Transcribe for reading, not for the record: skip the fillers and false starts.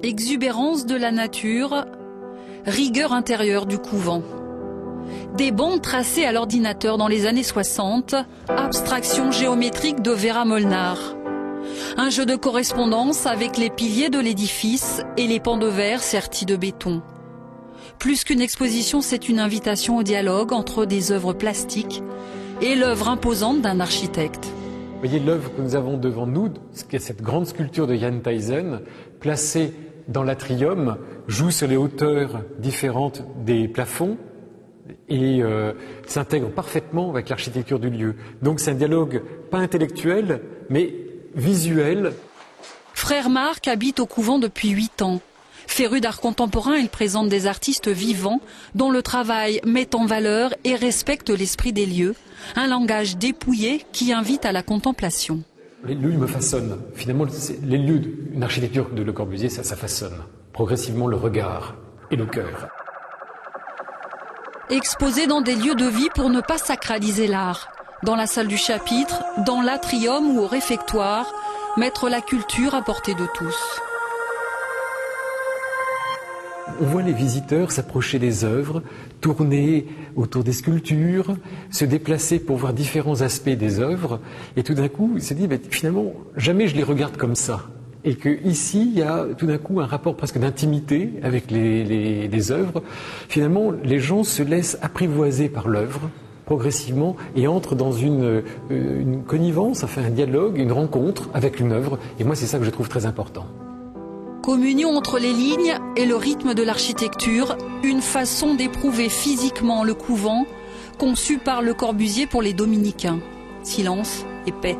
Exubérance de la nature, rigueur intérieure du couvent. Des bandes tracées à l'ordinateur dans les années 60, abstraction géométrique de Vera Molnar. Un jeu de correspondance avec les piliers de l'édifice et les pans de verre sertis de béton. Plus qu'une exposition, c'est une invitation au dialogue entre des œuvres plastiques et l'œuvre imposante d'un architecte. Vous voyez l'œuvre que nous avons devant nous, cette grande sculpture de Jan Teyssen, placée dans l'atrium, joue sur les hauteurs différentes des plafonds et s'intègre parfaitement avec l'architecture du lieu. Donc c'est un dialogue pas intellectuel, mais visuel. Frère Marc habite au couvent depuis 8 ans. Féru d'art contemporain, il présente des artistes vivants dont le travail met en valeur et respecte l'esprit des lieux, un langage dépouillé qui invite à la contemplation. Les lieux me façonnent. Finalement, les lieux, une architecture de Le Corbusier, ça façonne progressivement le regard et le cœur. Exposé dans des lieux de vie pour ne pas sacraliser l'art. Dans la salle du chapitre, dans l'atrium ou au réfectoire, mettre la culture à portée de tous. On voit les visiteurs s'approcher des œuvres, tourner autour des sculptures, se déplacer pour voir différents aspects des œuvres. Et tout d'un coup, il se dit, finalement, jamais je les regarde comme ça. Et qu'ici, il y a tout d'un coup un rapport presque d'intimité avec les œuvres. Finalement, les gens se laissent apprivoiser par l'œuvre progressivement et entrent dans une connivence, enfin un dialogue, une rencontre avec une œuvre. Et moi, c'est ça que je trouve très important. Communion entre les lignes et le rythme de l'architecture, une façon d'éprouver physiquement le couvent, conçu par Le Corbusier pour les dominicains. Silence et paix.